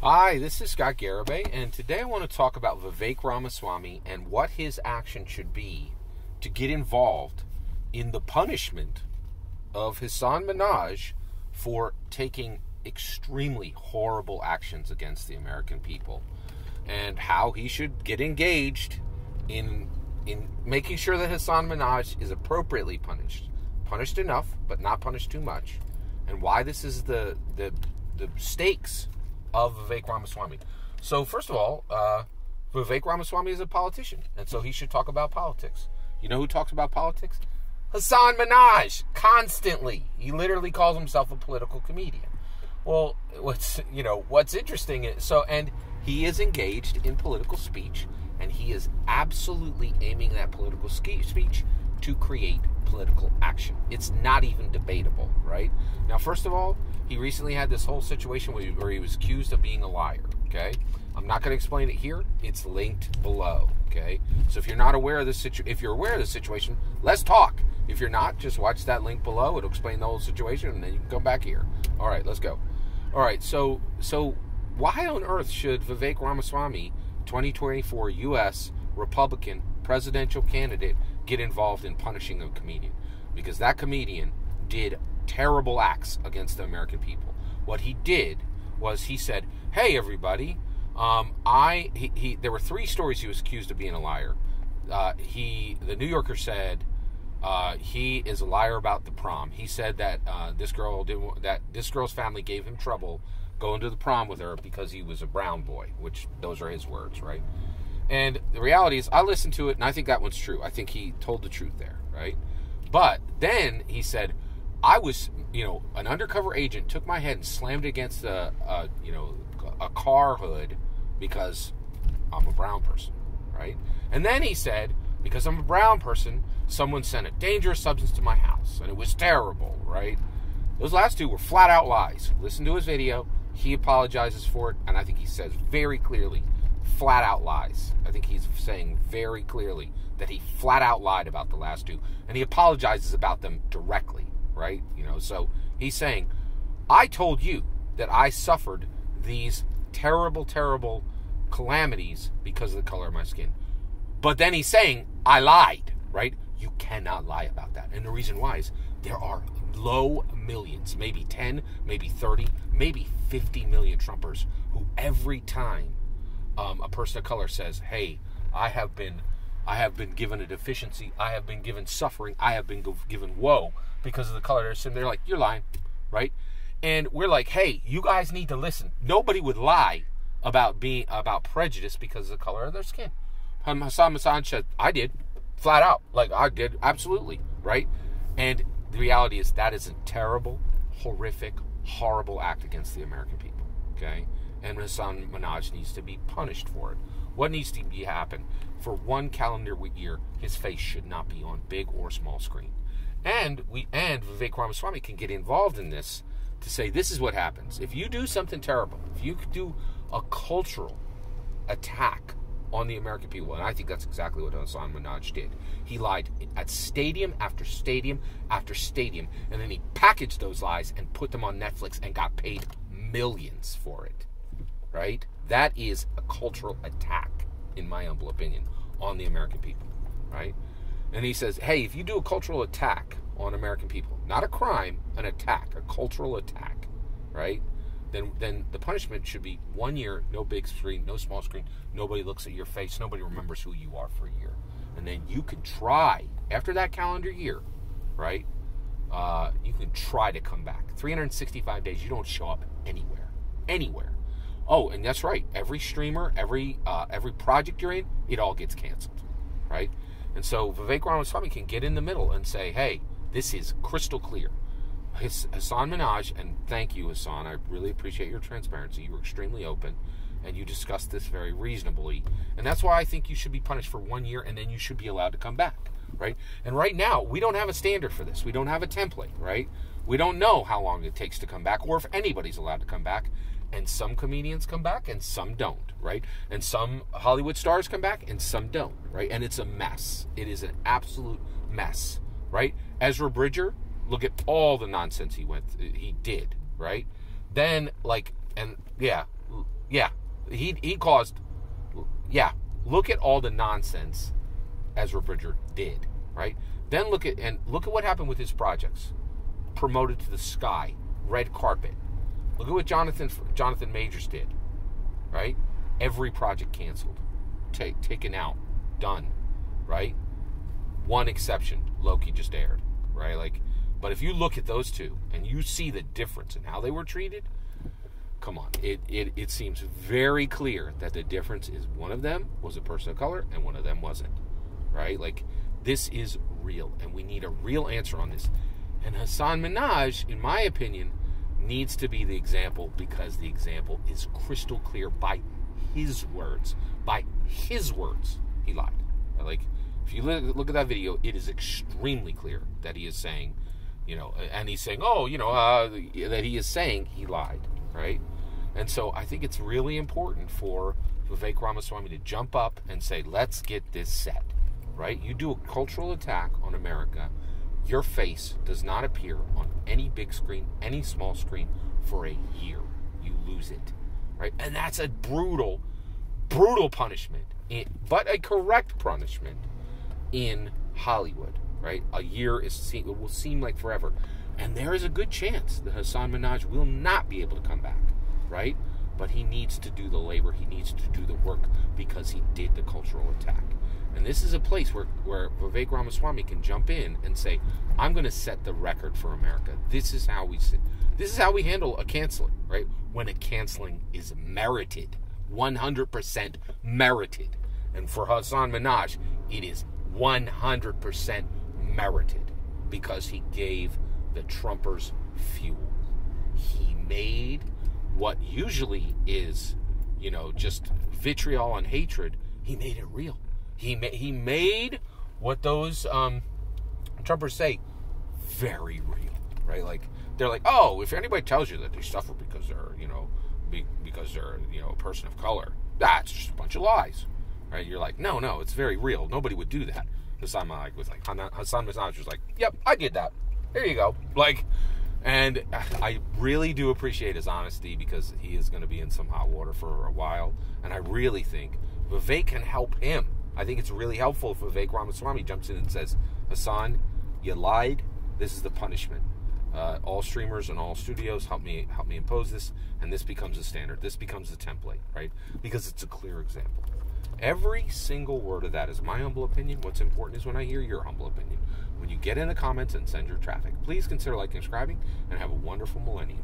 Hi, this is Scott Garibay, and today I want to talk about Vivek Ramaswamy and what his action should be to get involved in the punishment of Hasan Minhaj for taking extremely horrible actions against the American people, and how he should get engaged in making sure that Hasan Minhaj is appropriately punished enough, but not punished too much, and why this is the stakes of Vivek Ramaswamy. So first of all, Vivek Ramaswamy is a politician, and so he should talk about politics. You know who talks about politics? Hasan Minhaj, constantly. He literally calls himself a political comedian. Well, what's interesting is, and he is engaged in political speech, and he is absolutely aiming that political speech to create political action. It's not even debatable, right? Now, first of all, he recently had this whole situation where he was accused of being a liar, okay? I'm not going to explain it here. It's linked below, okay? So if you're not aware of this if you're aware of this situation, let's talk. If you're not, just watch that link below. It'll explain the whole situation, and then you can come back here. All right, let's go. All right, so why on earth should Vivek Ramaswamy, 2024 U.S. Republican presidential candidate, get involved in punishing a comedian? Because that comedian did terrible acts against the American people. What he did was he said, "Hey, everybody, there were 3 stories he was accused of being a liar. The New Yorker said he is a liar about the prom. He said that this girl's family gave him trouble going to the prom with her because he was a brown boy," which those are his words, right? And the reality is, I listened to it, and I think that one's true. I think he told the truth there, right? But then he said, I was, an undercover agent took my head and slammed it against a car hood because I'm a brown person, right? And then he said, because I'm a brown person, someone sent a dangerous substance to my house, and it was terrible, right? Those last 2 were flat out lies. Listen to his video. He apologizes for it, and I think he says very clearly, flat out lies. I think he's saying very clearly that he flat out lied about the last 2, and he apologizes about them directly, right? So he's saying, I told you that I suffered these terrible, terrible calamities because of the color of my skin. But then he's saying, I lied, right? You cannot lie about that. And the reason why is there are low millions, maybe 10, maybe 30, maybe 50 million Trumpers who every time a person of color says, hey, I have been given a deficiency, I have been given suffering, I have been given woe because of the color of their skin, they're like, you're lying, right? And we're like, hey, you guys need to listen. Nobody would lie about prejudice because of the color of their skin. Hasan Minhaj said, I did, flat out, like I did, absolutely, right? And the reality is that is a terrible, horrific, horrible act against the American people, okay? And Hasan Minhaj needs to be punished for it. What needs to happen? For 1 calendar year, his face should not be on big or small screen. And Vivek Ramaswamy can get involved in this to say, this is what happens. If you do something terrible, if you do a cultural attack on the American people, and I think that's exactly what Hasan Minhaj did. He lied at stadium after stadium after stadium, and then he packaged those lies and put them on Netflix and got paid millions for it, right? That is a cultural attack, in my humble opinion, on the American people, right? And he says, hey, if you do a cultural attack on American people, not a crime, an attack, a cultural attack, right? Then the punishment should be 1 year, no big screen, no small screen, nobody looks at your face, nobody remembers who you are for a year. And then you can try, after that calendar year, right, you can try to come back. 365 days, you don't show up anywhere. Oh, and that's right, every streamer, every project you're in, it all gets canceled, right? And so Vivek Ramaswamy can get in the middle and say, hey, this is crystal clear. Hasan Minhaj, and thank you, Hasan. I really appreciate your transparency. You were extremely open, and you discussed this very reasonably. And that's why I think you should be punished for 1 year, and then you should be allowed to come back, right? And right now, we don't have a standard for this. We don't have a template, right? We don't know how long it takes to come back, or if anybody's allowed to come back. And some comedians come back, and some don't, right? And some Hollywood stars come back, and some don't, right? And it's a mess. It is an absolute mess, right? Ezra Bridger, look at all the nonsense he did, right? Then, Yeah, he caused. Yeah, look at all the nonsense Ezra Bridger did, right? Then look at what happened with his projects. Promoted to the sky, red carpet. Look at what Jonathan Majors did, right? Every project canceled, taken out, done, right? One exception, Loki just aired, right? Like, but if you look at those two and you see the difference in how they were treated, come on, it seems very clear that the difference is one of them was a person of color and one of them wasn't, right? Like, this is real, and we need a real answer on this. And Hasan Minhaj, in my opinion, needs to be the example, because the example is crystal clear by his words. By his words, he lied. Like, if you look at that video, it is extremely clear that he is saying, and he's saying, that he is saying he lied, right? And so I think it's really important for Vivek Ramaswamy to jump up and say, let's get this set, right? You do a cultural attack on America, your face does not appear on any big screen, any small screen for a year. You lose it, right? And that's a brutal, brutal punishment, but a correct punishment in Hollywood, right? A year it will seem like forever. And there is a good chance that Hasan Minhaj will not be able to come back, right? But he needs to do the labor. He needs to do the work because he did the cultural attack. And this is a place where Vivek Ramaswamy can jump in and say, I'm going to set the record for America. This is how we handle a canceling, right? When a canceling is merited, 100% merited. And for Hasan Minhaj, it is 100% merited because he gave the Trumpers fuel. He made what usually is, just vitriol and hatred. He made it real. He made what those Trumpers say very real, right? Like, they're like, oh, if anybody tells you that they suffer because they're, a person of color, that's just a bunch of lies, right? You're like, no, it's very real. Nobody would do that. Hasan Minhaj was like, yep, I did that. There you go. Like, and I really do appreciate his honesty because he is going to be in some hot water for a while, and I really think Vivek can help him. I think it's really helpful if Vivek Ramaswamy jumps in and says, Hasan, you lied. This is the punishment. All streamers and all studios, help me impose this, and this becomes a standard. This becomes a template, right? Because it's a clear example. Every single word of that is my humble opinion. What's important is when I hear your humble opinion. When you get in the comments and send your traffic, please consider liking and subscribing, and have a wonderful millennium.